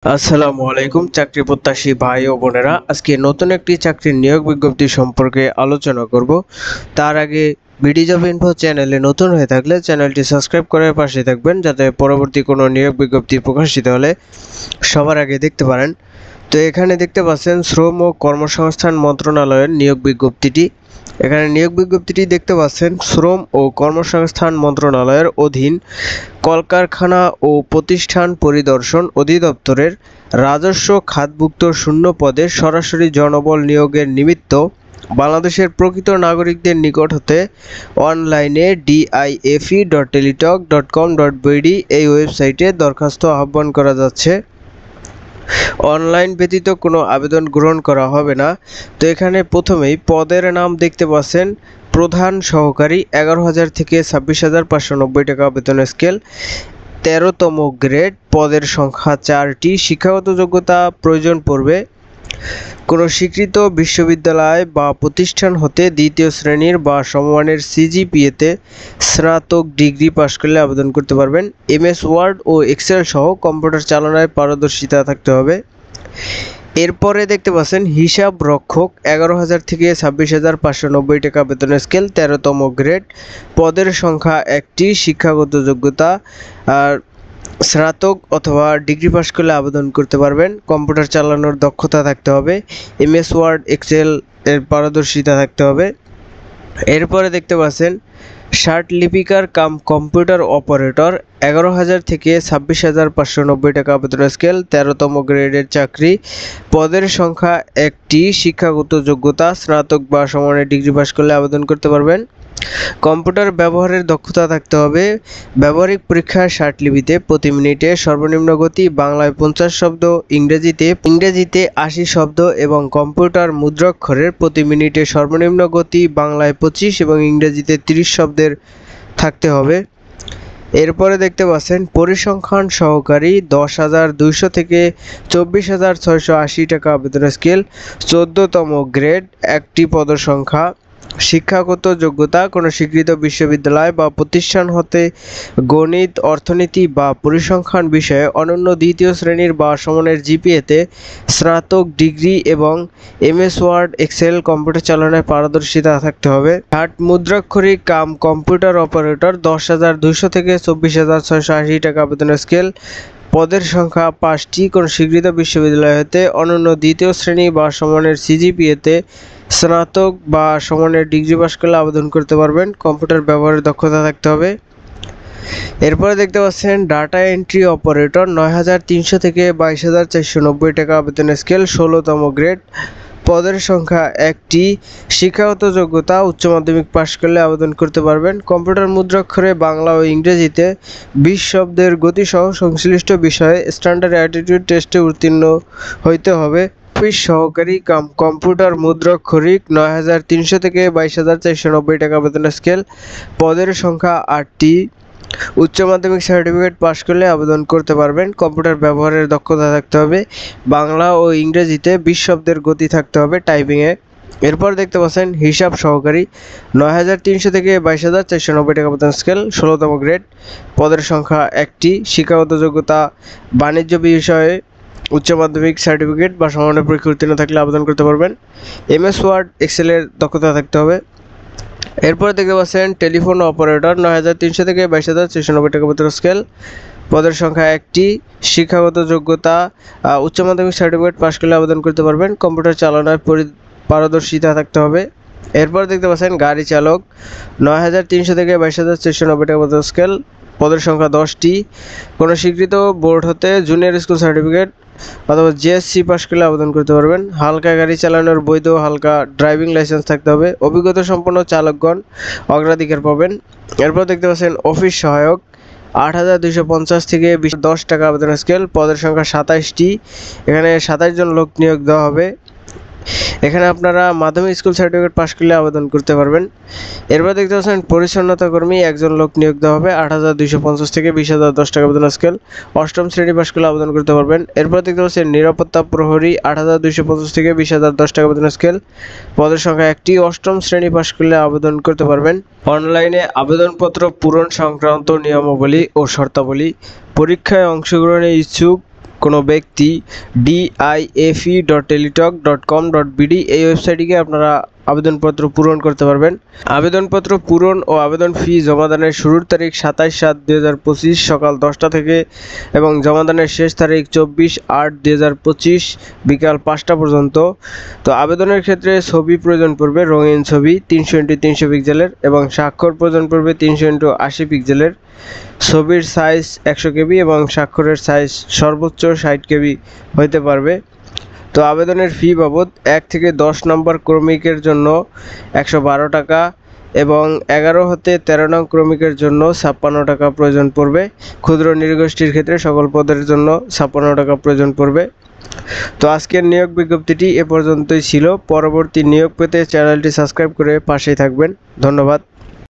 আসসালামু আলাইকুম চাকরি প্রত্যাশী ভাই ও বোনেরা, আজকে নতুন একটি চাকরির নিয়োগ বিজ্ঞপ্তি সম্পর্কে আলোচনা করব। তার আগে বিডি জব ইনফো চ্যানেলে নতুন হয়ে থাকলে চ্যানেলটি সাবস্ক্রাইব করে পাশে থাকবেন, যাতে পরবর্তী কোনো নিয়োগ বিজ্ঞপ্তি প্রকাশিত হলে সবার আগে দেখতে পারেন। তো এখানে দেখতে পাচ্ছেন শ্রম ও কর্মসংস্থান মন্ত্রণালয়ের নিয়োগ বিজ্ঞপ্তিটি। এখানে নিয়োগ বিজ্ঞপ্তিটি দেখতে পাচ্ছেন শ্রম ও কর্মসংস্থান মন্ত্রণালয়ের অধীন কলকারখানা ও প্রতিষ্ঠান পরিদর্শন অধিদপ্তরের রাজস্ব খাতভুক্ত শূন্য পদে সরাসরি জনবল নিয়োগের নিমিত্ত বাংলাদেশের প্রকৃত নাগরিকদের নিকট হতে অনলাইনে dife.teletalk.com.bd এই ওয়েবসাইটে দরখাস্ত আহ্বান করা যাচ্ছে। অনলাইন ব্যতীত কোনো আবেদন গ্রহণ করা হবে না। তো এখানে প্রথমেই পদের নাম দেখতে পাচ্ছেন প্রধান সহকারী, 11,000 থেকে 26,590 টাকা বেতন স্কেল, 13তম গ্রেড, পদের সংখ্যা 4টি। শিক্ষাগত যোগ্যতা প্রয়োজন পড়বে কোনো স্বীকৃত বিশ্ববিদ্যালয় বা প্রতিষ্ঠান হতে দ্বিতীয় শ্রেণীর বা সমমানের সিজিপিএতে স্নাতক ডিগ্রি পাশ করলে আবেদন করতে পারবেন। এমএস ওয়ার্ড ও এক্সেল সহ কম্পিউটার চালনায় পারদর্শিতা থাকতে হবে। এরপরে দেখতে পাচ্ছেন হিসাব রক্ষক, 11,000 থেকে 26,590 টাকা বেতন স্কেল, 13তম গ্রেড, পদের সংখ্যা 1টি। শিক্ষাগত যোগ্যতা আর স্নাতক অথবা ডিগ্রি পাশ করলে আবেদন করতে পারবেন। কম্পিউটার চালানোর দক্ষতা থাকতে হবে, এমএস ওয়ার্ড এক্সেল এর পারদর্শিতা থাকতে হবে। এরপরে দেখতে পাচ্ছেন ষাট লিপিকার কাম কম্পিউটার অপারেটর, 11,000 থেকে 26,590 টাকা বেতন স্কেল, 13তম গ্রেডের চাকরি, পদের সংখ্যা 1টি। শিক্ষাগত যোগ্যতা স্নাতক বা সমমানের ডিগ্রি পাশ করলে আবেদন করতে পারবেন। কম্পিউটার ব্যবহারের দক্ষতা থাকতে হবে। ব্যবহারিক পরীক্ষা 60 লিপিতে প্রতি মিনিটে সর্বনিম্ন গতি বাংলায় 50 শব্দ, ইংরেজিতে 80 শব্দ এবং কম্পিউটার মুদ্রাক্ষরের প্রতি মিনিটে সর্বনিম্ন গতি বাংলায় 25 এবং ইংরেজিতে 30 শব্দের থাকতে হবে। এরপরে দেখতে পাচ্ছেন পরিসংখ্যান সহকারী, 10,200 থেকে 24,680 টাকা বেতন স্কেল, 14তম গ্রেড, 1টি পদের সংখ্যা। শিক্ষাগত যোগ্যতা কোনো স্বীকৃত বিশ্ববিদ্যালয় বা প্রতিষ্ঠান হতে গণিত, অর্থনীতি বা পরিসংখ্যান বিষয়ে অনন্য দ্বিতীয় শ্রেণীর বা সমানের জিপিএতে স্নাতক ডিগ্রি এবং এমএস ওয়ার্ড এক্সেল কম্পিউটার চালনায় পারদর্শিতা থাকতে হবে। ষাট মুদ্রাক্ষরিক কাম কম্পিউটার অপারেটর, 10,200 থেকে 24,680 টাকা বেতন স্কেল, পদের সংখ্যা 5টি। কোনো স্বীকৃত বিশ্ববিদ্যালয় হতে অনন্য দ্বিতীয় শ্রেণী বা সমানের সিজিপিএতে স্নাতক বা সমানের ডিগ্রি পাশ করলে আবেদন করতে পারবেন। কম্পিউটার ব্যবহারের দক্ষতা থাকতে হবে। এরপরে দেখতে পাচ্ছেন ডাটা এন্ট্রি অপারেটর, 9,300 থেকে 22,490 টাকা বেতন স্কেল, 16তম গ্রেড, পদের সংখ্যা 1টি। শিক্ষাগত যোগ্যতা উচ্চ মাধ্যমিক পাশ করলে আবেদন করতে পারবেন। কম্পিউটার মুদ্রাক্ষরে বাংলা ও ইংরেজিতে 20 শব্দের গতিসহ সংশ্লিষ্ট বিষয়ে স্ট্যান্ডার্ড অ্যাপটিটিউড টেস্টে উত্তীর্ণ হইতে হবে। অফিস সহকারী কাম কম্পিউটার মুদ্রাক্ষরিক, 9,300 থেকে 22,490 টাকা বেতন স্কেল, পদের সংখ্যা 8টি। উচ্চ মাধ্যমিক সার্টিফিকেট পাশ করলে আবেদন করতে পারবেন। কম্পিউটার ব্যবহারের দক্ষতা থাকতে হবে। বাংলা ও ইংরেজিতে 20 শব্দের গতি থাকতে হবে টাইপিংয়ে। এরপর দেখতে পাচ্ছেন হিসাব সহকারী, 9,300 থেকে 22,490 টাকা বেতন স্কেল, 16তম গ্রেড, পদের সংখ্যা 1টি। শিক্ষাগত যোগ্যতা বাণিজ্য বিষয়ে উচ্চ মাধ্যমিক সার্টিফিকেট বা সমমানের পরীক্ষা উত্তীর্ণ থাকলে আবেদন করতে পারবেন। এমএস ওয়ার্ড এক্সেলের দক্ষতা থাকতে হবে। এরপরে দেখতে পাচ্ছেন টেলিফোন অপারেটর, 9,300 থেকে 22,490 টাকা বেতন স্কেল, পদের সংখ্যা 1টি। শিক্ষাগত যোগ্যতা উচ্চ মাধ্যমিক সার্টিফিকেট পাশ করলে আবেদন করতে পারবেন। কম্পিউটার চালানোর পারদর্শিতা থাকতে হবে। এরপর দেখতে পাচ্ছেন গাড়ি চালক, 9,300 থেকে 22,490 টাকা বেতন স্কেল, পদের সংখ্যা 10টি। কোনো স্বীকৃত বোর্ড হতে জুনিয়র স্কুল সার্টিফিকেট অথবা জিএসসি পাশ করলে আবেদন করতে পারবেন। হালকা গাড়ি চালানোর বৈধ হালকা ড্রাইভিং লাইসেন্স থাকতে হবে। অভিজ্ঞতা সম্পন্ন চালকগণ অগ্রাধিকার পাবেন। এরপর দেখতে পাচ্ছেন অফিস সহায়ক, 8,250 থেকে 10 টাকা আবেদন স্কেল, পদের সংখ্যা 27টি। এখানে 27 জন লোক নিয়োগ দেওয়া হবে। এখানে আপনারা মাধ্যমিক স্কুল সার্টিফিকেট পাশ করলে আবেদন করতে পারবেন। এরপর দেখতে পাচ্ছেন পরিচ্ছন্নতা কর্মী, 1 জন লোক নিয়োগ দেওয়া হবে, 8,250 থেকে 20,010 টাকা বেতন স্কেল, 8ম শ্রেণী পাশ করলে আবেদন করতে পারবেন। এরপর দেখতে পাচ্ছেন নিরাপত্তা প্রহরী, 8,250 থেকে 20,010 টাকা বেতন স্কেল, পদের সংখ্যা 1টি। 8ম শ্রেণী পাশ করলে আবেদন করতে পারবেন। অনলাইনে আবেদনপত্র পূরণ সংক্রান্ত নিয়মাবলী ও শর্তাবলী, পরীক্ষায় অংশগ্রহণের ইচ্ছুক কোনো ব্যক্তি diafe.teletalk.com.bd এই ওয়েবসাইটে আপনারা আবেদনপত্র পূরণ করতে পারবেন। আবেদনপত্র পূরণ ও আবেদন ফি জমাদানের শুরুর তারিখ 27/7/2025 সকাল 10টা থেকে এবং জমাদানের শেষ তারিখ 24/8/2025 বিকাল 5টা পর্যন্ত। তো আবেদনের ক্ষেত্রে ছবি প্রয়োজন পড়বে রঙিন ছবি 300x300 পিক্সেলের এবং স্বাক্ষর প্রয়োজন পড়বে 300x80 পিক্সেলের। ছবির সাইজ 100 কেবি এবং স্বাক্ষরের সাইজ সর্বোচ্চ 60 কেবি হতে পারবে। তো আবেদনের ফি বাবদ 1 থেকে 10 নম্বর ক্রমিকের জন্য 112 টাকা এবং 11 হতে 13 নং ক্রমিকের জন্য 56 টাকা প্রয়োজন পড়বে। ক্ষুদ্র নৃগোষ্ঠীর ক্ষেত্রে সকল পদের জন্য 56 টাকা প্রয়োজন পড়বে। তো আজকের নিয়োগ বিজ্ঞপ্তিটি এ পর্যন্তই ছিল। পরবর্তী নিয়োগ পেতে চ্যানেলটি সাবস্ক্রাইব করে পাশেই থাকবেন। ধন্যবাদ।